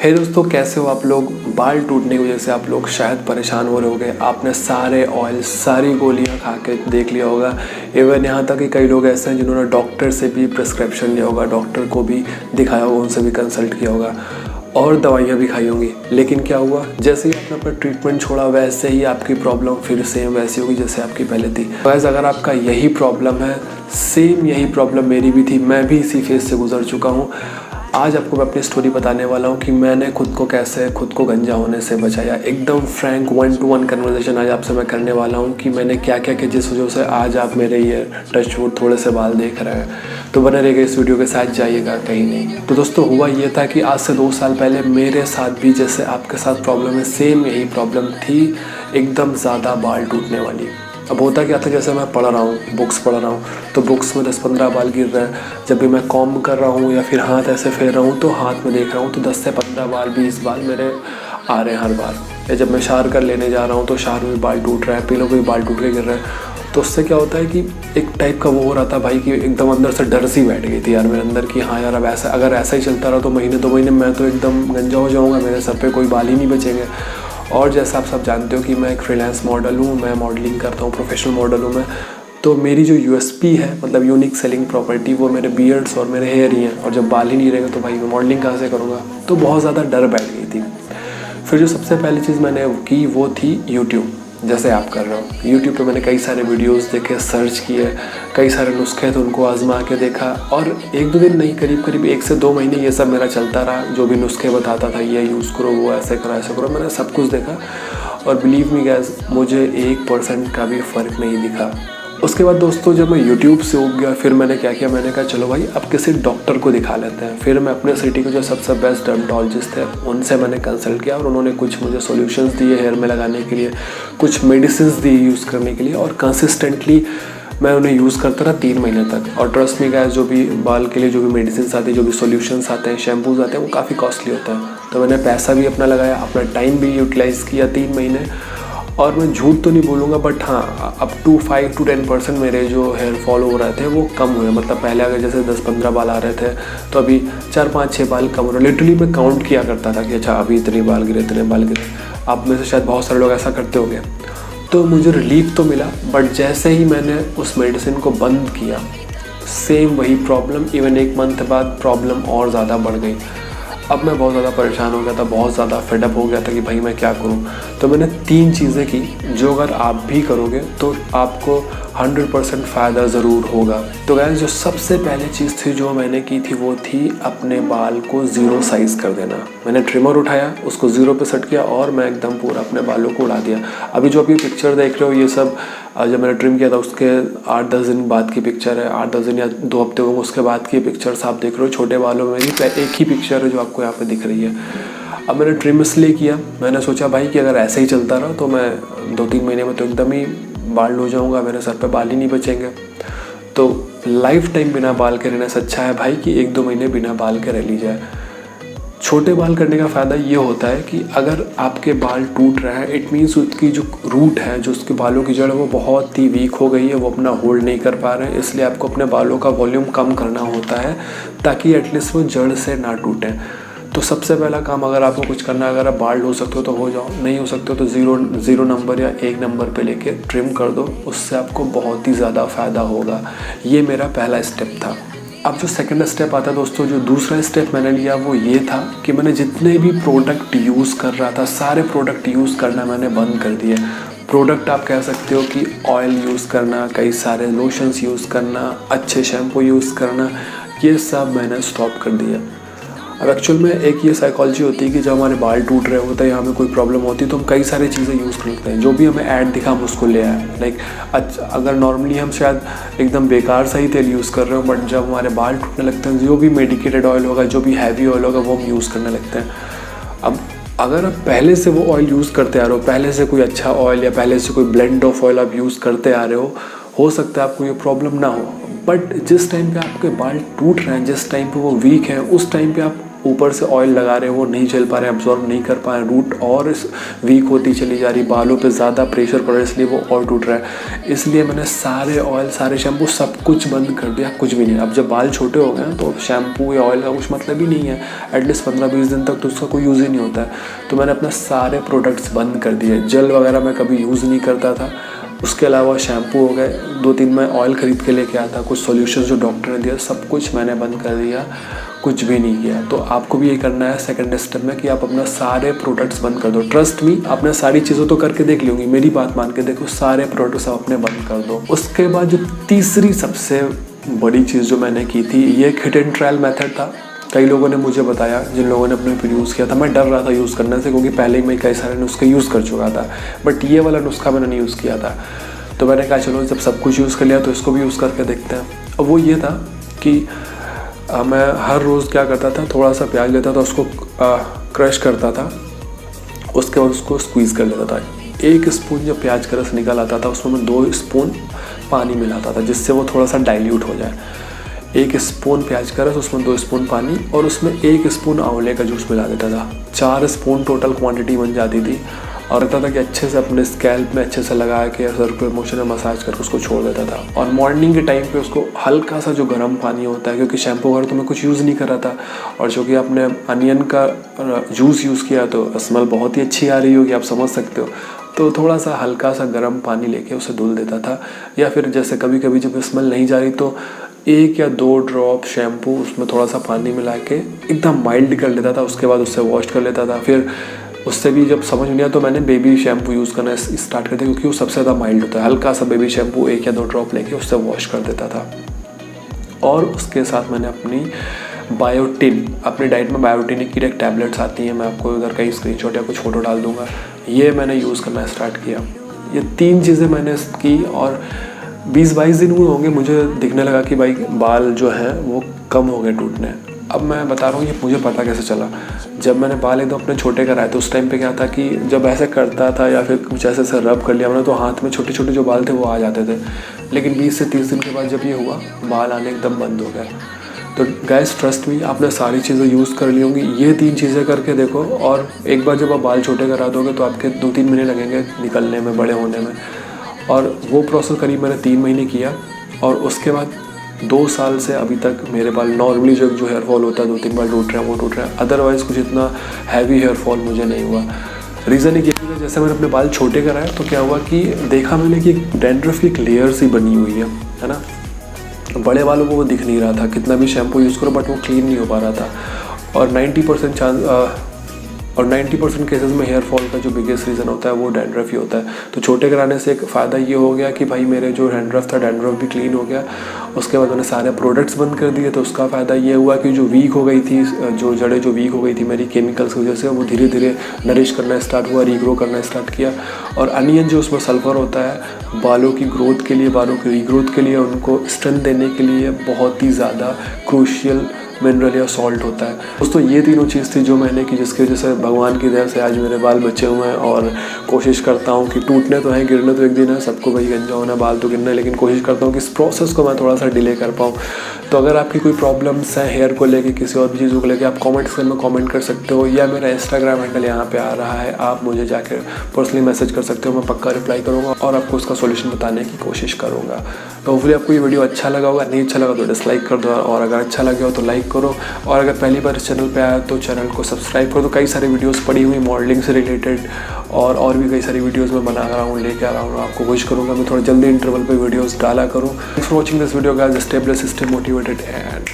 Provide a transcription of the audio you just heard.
हे दोस्तों, कैसे हो आप लोग। बाल टूटने की वजह से आप लोग शायद परेशान हो रहे होंगे। आपने सारे ऑयल, सारी गोलियां खा के देख लिया होगा। इवन यहाँ तक कि कई लोग ऐसे हैं जिन्होंने डॉक्टर से भी प्रिस्क्रिप्शन लिया होगा, डॉक्टर को भी दिखाया होगा, उनसे भी कंसल्ट किया होगा और दवाइयाँ भी खाई होंगी। लेकिन क्या हुआ, जैसे ही आपने अपना ट्रीटमेंट छोड़ा वैसे ही आपकी प्रॉब्लम फिर सेम वैसी होगी जैसे आपकी पहले थी। वैसे अगर आपका यही प्रॉब्लम है, सेम यही प्रॉब्लम मेरी भी थी, मैं भी इसी फेज से गुजर चुका हूँ। आज आपको मैं अपनी स्टोरी बताने वाला हूँ कि मैंने खुद को कैसे खुद को गंजा होने से बचाया। एकदम फ्रैंक 1-to-1 कन्वर्सेशन आज आपसे मैं करने वाला हूँ कि मैंने क्या क्या किया जिस वजह से आज आप मेरे ये टचवुड थोड़े से बाल देख रहे हैं। तो बने रहेगा इस वीडियो के साथ, जाइएगा कहीं नहीं। तो दोस्तों, हुआ ये था कि आज से 2 साल पहले मेरे साथ भी जैसे आपके साथ प्रॉब्लम है, सेम यही प्रॉब्लम थी, एकदम ज़्यादा बाल टूटने वाली। अब होता क्या था, जैसे मैं पढ़ रहा हूँ, बुक्स पढ़ रहा हूँ, तो बुक्स में 10-15 बाल गिर रहे हैं। जब भी मैं कॉम्ब कर रहा हूँ या फिर हाथ ऐसे फेर रहा हूँ तो हाथ में देख रहा हूँ तो 10 से 15 बाल, 20 बाल मेरे आ रहे हैं हर बार। या जब मैं शावर कर लेने जा रहा हूँ तो शावर में बाल टूट रहा है, पीलों के भी बाल टूट के गिर रहे हैं। तो उससे क्या होता है कि एक टाइप का वो हो रहा था भाई कि एकदम अंदर से डर सी बैठ गई थी यार मेरे अंदर कि हाँ यार, अब ऐसा अगर ऐसा ही चलता रहा तो महीने 2 महीने मैं तो एकदम गंजा हो जाऊँगा, मेरे सर पे कोई बाल ही नहीं बचेंगे। और जैसा आप सब जानते हो कि मैं एक फ्रीलांस मॉडल हूँ, मैं मॉडलिंग करता हूँ, प्रोफेशनल मॉडल हूँ मैं। तो मेरी जो यूएसपी है, मतलब यूनिक सेलिंग प्रॉपर्टी, वो मेरे बियर्ड्स और मेरे हेयर ही हैं। और जब बाल ही नहीं रहेंगे तो भाई मैं मॉडलिंग कहाँ से करूँगा। तो बहुत ज़्यादा डर बैठ गई थी। फिर जो सबसे पहली चीज़ मैंने की वो थी यूट्यूब। जैसे आप कर रहे हो, यूट्यूब पे मैंने कई सारे वीडियोस देखे, सर्च किए, कई सारे नुस्खे थे उनको आजमा के देखा। और 1-2 दिन नहीं, करीब करीब 1 से 2 महीने ये सब मेरा चलता रहा। जो भी नुस्खे बताता था, ये यूज़ करो, वो ऐसे करो, ऐसे करो, मैंने सब कुछ देखा। और बिलीव मी गाइस, मुझे 1% का भी फ़र्क नहीं दिखा। उसके बाद दोस्तों, जब मैं YouTube से उग गया, फिर मैंने क्या किया, मैंने कहा चलो भाई अब किसी डॉक्टर को दिखा लेते हैं। फिर मैं अपने सिटी के जो सबसे बेस्ट डर्मेटोलॉजिस्ट थे उनसे मैंने कंसल्ट किया और उन्होंने कुछ मुझे सॉल्यूशंस दिए हेयर में लगाने के लिए, कुछ मेडिसिन्स दी यूज़ करने के लिए। और कंसिस्टेंटली मैं उन्हें यूज़ करता रहा 3 महीने तक। और ट्रस्ट मी गाइस, जो भी बाल के लिए जो भी मेडिसिन आती है, जो भी सॉल्यूशंस आते हैं, शैम्पूज आते हैं, वो काफ़ी कॉस्टली होता है। तो मैंने पैसा भी अपना लगाया, अपना टाइम भी यूटिलाइज़ किया 3 महीने। और मैं झूठ तो नहीं बोलूँगा, बट हाँ, अप टू 5-10% मेरे जो हेयर फॉल हो रहे थे वो कम हुए। मतलब पहले अगर जैसे 10-15 बाल आ रहे थे तो अभी 4-5-6 बाल कम हो रहे। लिटरली मैं काउंट किया करता था कि अच्छा अभी इतने बाल गिरे, इतने बाल गिरे। आप में से शायद बहुत सारे लोग ऐसा करते होंगे। तो मुझे रिलीफ तो मिला, बट जैसे ही मैंने उस मेडिसिन को बंद किया, सेम वही प्रॉब्लम, इवन 1 मंथ बाद प्रॉब्लम और ज़्यादा बढ़ गई। अब मैं बहुत ज़्यादा परेशान हो गया था, बहुत ज़्यादा फेडअप हो गया था कि भाई मैं क्या करूं। तो मैंने 3 चीज़ें की जो अगर आप भी करोगे तो आपको 100% फ़ायदा ज़रूर होगा। तो गाइस, जो सबसे पहले चीज़ थी जो मैंने की थी वो थी अपने बाल को 0 साइज़ कर देना। मैंने ट्रिमर उठाया, उसको 0 पे सेट किया और मैं एकदम पूरा अपने बालों को उड़ा दिया। अभी जो आप ये पिक्चर देख रहे हो, ये सब जब मैंने ट्रिम किया था उसके 8-10 दिन बाद की पिक्चर है। 8-10 दिन या 2 हफ्ते होंगे उसके बाद की पिक्चर्स आप देख रहे हो। छोटे बालों में मेरी एक ही पिक्चर है जो आपको यहाँ पे दिख रही है। अब मैंने ट्रिम इसलिए किया, मैंने सोचा भाई कि अगर ऐसे ही चलता रहा तो मैं 2-3 महीने में तो एकदम ही बाल हो जाऊँगा, मेरे सर पे बाल ही नहीं बचेंगे। तो लाइफ टाइम बिना बाल के रहने से अच्छा है भाई कि 1-2 महीने बिना बाल के रह ली जाए। छोटे बाल करने का फ़ायदा ये होता है कि अगर आपके बाल टूट रहे हैं, इट मीन्स उसकी जो रूट है, जो उसके बालों की जड़ है, वो बहुत ही वीक हो गई है, वो अपना होल्ड नहीं कर पा रहे हैं। इसलिए आपको अपने बालों का वॉल्यूम कम करना होता है ताकि एटलीस्ट वो जड़ से ना टूटें। तो सबसे पहला काम, अगर आपको कुछ करना है, अगर आप बाल्ड हो सकते हो तो हो जाओ, नहीं हो सकते हो तो 0 नंबर या 1 नंबर पे लेके ट्रिम कर दो, उससे आपको बहुत ही ज़्यादा फ़ायदा होगा। ये मेरा पहला स्टेप था। अब जो सेकंड स्टेप आता है दोस्तों, जो दूसरा स्टेप मैंने लिया वो ये था कि मैंने जितने भी प्रोडक्ट यूज़ कर रहा था, सारे प्रोडक्ट यूज़ करना मैंने बंद कर दिए। प्रोडक्ट आप कह सकते हो कि ऑयल यूज़ करना, कई सारे लोशंस यूज़ करना, अच्छे शैम्पू यूज़ करना, ये सब मैंने स्टॉप कर दिया। अब एक्चुअल में एक ये साइकोलॉजी होती है कि जब हमारे बाल टूट रहे होते हैं या हमें कोई प्रॉब्लम होती है तो हम कई सारी चीज़ें यूज़ कर लेते हैं। जो भी हमें ऐड दिखा हम उसको ले आए। लाइक अगर नॉर्मली हम शायद एकदम बेकार सा ही तेल यूज़ कर रहे हो, बट जब हमारे बाल टूटने लगते हैं, जो भी मेडिकेटेड ऑयल होगा, जो भी हैवी ऑयल होगा, वो हम यूज़ करने लगते हैं। अब अगर आप पहले से वो ऑयल यूज़ करते आ रहे हो, पहले से कोई अच्छा ऑयल या पहले से कोई ब्लेंड ऑफ ऑयल आप यूज़ करते आ रहे हो सकता है आपको ये प्रॉब्लम ना हो। बट जिस टाइम पे आपके बाल टूट रहे हैं, जिस टाइम पे वो वीक हैं, उस टाइम पे आप ऊपर से ऑयल लगा रहे हैं वो नहीं झेल पा रहे हैं, एब्जॉर्ब नहीं कर पा रहे हैं, रूट और वीक होती चली जा रही, बालों पे ज़्यादा प्रेशर पड़ रहा है इसलिए वो और टूट रहा है। इसलिए मैंने सारे ऑयल, सारे शैम्पू सब कुछ बंद कर दिया, कुछ भी नहीं। अब जब बाल छोटे हो गए हैं तो शैम्पू या ऑयल का कुछ मतलब ही नहीं है, एटलीस्ट 15-20 दिन तक तो उसका कोई यूज़ ही नहीं होता है। तो मैंने अपने सारे प्रोडक्ट्स बंद कर दिए। जेल वगैरह मैं कभी यूज़ नहीं करता था, उसके अलावा शैम्पू हो गए, 2-3 मैं ऑयल ख़रीद के लेके आता, कुछ सॉल्यूशंस जो डॉक्टर ने दिया सब कुछ मैंने बंद कर दिया, कुछ भी नहीं किया। तो आपको भी ये करना है सेकंड स्टेप में कि आप अपना सारे प्रोडक्ट्स बंद कर दो। ट्रस्ट मी, आपने सारी चीज़ों तो करके देख ली होंगी, मेरी बात मान के देखो, सारे प्रोडक्ट्स आप अपने बंद कर दो। उसके बाद जो तीसरी सबसे बड़ी चीज़ जो मैंने की थी, ये एक हिट एंड ट्रायल मेथड था। कई लोगों ने मुझे बताया, जिन लोगों ने अपने ऊपर यूज़ किया था, मैं डर रहा था यूज़ करने से क्योंकि पहले ही मैं कई सारे नुस्खे यूज़ कर चुका था, बट ये वाला नुस्खा मैंने नहीं यूज़ किया था। तो मैंने कहा चलो जब सब कुछ यूज़ कर लिया तो इसको भी यूज़ करके देखते हैं। अब वो ये था कि मैं हर रोज़ क्या करता था, थोड़ा सा प्याज लेता था, उसको क्रश करता था, उसके बाद उसको स्क्वीज़ कर लेता था। 1 स्पून जब प्याज का रस निकल आता था उसमें मैं 2 स्पून पानी मिलाता था जिससे वो थोड़ा सा डाइल्यूट हो जाए। 1 स्पून प्याज का रस, उसमें 2 स्पून पानी और उसमें 1 स्पून आंवले का जूस मिला देता था। 4 स्पून टोटल क्वांटिटी बन जाती थी और कहता था कि अच्छे से अपने स्कैल्प में अच्छे से लगा के सर्कुलर मोशन में मसाज करके उसको छोड़ देता था। और मॉर्निंग के टाइम पे उसको हल्का सा जो गर्म पानी होता है, क्योंकि शैम्पू वगैरह तो मैं कुछ यूज़ नहीं कर रहा था, और जो कि आपने अनियन का जूस यूज़ किया तो स्मेल बहुत ही अच्छी आ रही होगी, आप समझ सकते हो। तो थोड़ा सा हल्का सा गर्म पानी लेके उसे धुल देता था, या फिर जैसे कभी कभी जब स्मेल नहीं जा रही तो 1 या 2 ड्रॉप शैम्पू उसमें थोड़ा सा पानी मिला के एकदम माइल्ड कर लेता था, उसके बाद उससे वॉश कर लेता था। फिर उससे भी जब समझ नहीं आया तो मैंने बेबी शैम्पू यूज़ करना स्टार्ट कर दिया, क्योंकि वो सबसे ज़्यादा माइल्ड होता है। हल्का सा बेबी शैम्पू 1 या 2 ड्रॉप लेके उससे वॉश कर देता था। और उसके साथ मैंने अपनी बायोटिन, अपनी डाइट में बायोटिन की एक टैबलेट्स आती हैं, मैं आपको इधर कहीं स्क्रीनशॉट या कुछ फ़ोटो डाल दूँगा, ये मैंने यूज़ करना स्टार्ट किया। ये 3 चीज़ें मैंने की और 20-22 दिन हुए होंगे, मुझे दिखने लगा कि भाई बाल जो हैं वो कम हो गए टूटने। अब मैं बता रहा हूँ ये मुझे पता कैसे चला। जब मैंने बाल एकदम अपने छोटे कराए तो उस टाइम पे क्या था कि जब ऐसे करता था या फिर कुछ ऐसे रब कर लिया मैंने तो हाथ में छोटे छोटे जो बाल थे वो आ जाते थे। लेकिन 20 से 30 दिन के बाद जब ये हुआ, बाल आने एकदम बंद हो गए। तो गाइस ट्रस्ट मी, आपने सारी चीज़ें यूज़ कर ली होंगी, ये 3 चीज़ें करके देखो, और एक बार जब आप बाल छोटे करा दोगे तो आपके 2-3 महीने लगेंगे निकलने में, बड़े होने में। और वो प्रोसेस करीब मैंने 3 महीने किया और उसके बाद 2 साल से अभी तक मेरे बाल नॉर्मली जो हेयर फॉल होता है 2-3 बार टूट रहे हैं वो टूट रहे हैं, अदरवाइज़ कुछ इतना हैवी हेयर फॉल मुझे नहीं हुआ। रीज़न ये कि जैसे मैंने अपने बाल छोटे कराए तो क्या हुआ कि देखा मैंने कि डैंड्रफ की एक लेयर सी बनी हुई है ना। बड़े बालों को वो दिख नहीं रहा था, कितना भी शैम्पू यूज़ करो बट वो क्लीन नहीं हो पा रहा था। और 90% केसेस में हेयर फॉल का जो बिगेस्ट रीज़न होता है वो डैंड्रफ ही होता है। तो छोटे कराने से एक फ़ायदा ये हो गया कि भाई मेरे जो डैंड्रफ था, डैंड्रफ भी क्लीन हो गया। उसके बाद मैंने सारे प्रोडक्ट्स बंद कर दिए, तो उसका फ़ायदा ये हुआ कि जो वीक हो गई थी, जो जड़ें जो वीक हो गई थी मेरी केमिकल्स की वजह से, वो धीरे धीरे नरिश करना स्टार्ट हुआ, रीग्रो करना स्टार्ट किया। और अनियन जो उसमें सल्फ़र होता है बालों की ग्रोथ के लिए, बालों की रीग्रोथ के लिए, उनको स्ट्रेंथ देने के लिए बहुत ही ज़्यादा क्रूशियल मिनरल या सॉल्ट होता है। दोस्तों ये तीनों चीज़ थी जो मैंने की, जिसकी वजह से भगवान की दया से आज मेरे बाल बचे हुए हैं। और कोशिश करता हूँ कि टूटने तो हैं, गिरने तो एक दिन है, सबको भाई गंजा होना, बाल तो गिरना है, लेकिन कोशिश करता हूँ कि इस प्रोसेस को मैं थोड़ा सा डिले कर पाऊँ। तो अगर आपकी कोई प्रॉब्लम्स हैं हेयर को लेके, किसी और भी चीज़ों को लेके, आप कमेंट सेक्शन में कमेंट कर सकते हो, या मेरा इंस्टाग्राम हैंडल यहाँ पे आ रहा है, आप मुझे जाकर पर्सनली मैसेज कर सकते हो, मैं पक्का रिप्लाई करूँगा और आपको उसका सोल्यूशन बताने की कोशिश करूँगा। तो होपफुली आपको ये वीडियो अच्छा लगा होगा, नहीं अच्छा लगा तो डिसलाइक कर दो, और अगर अच्छा लगे हो तो लाइक करो, और अगर पहली बार इस चैनल पे आया तो चैनल को सब्सक्राइब करो। तो कई सारी वीडियोस पड़ी हुई मॉडलिंग से रिलेटेड और भी कई सारी वीडियोस मैं बना रहा हूँ, लेके आ रहा हूँ, आपको कोशिश करूँगा मैं थोड़ा जल्दी इंटरवल पे वीडियोस डाला करूँ। Thanks for watching this video guys, stay blessed, stay motivated and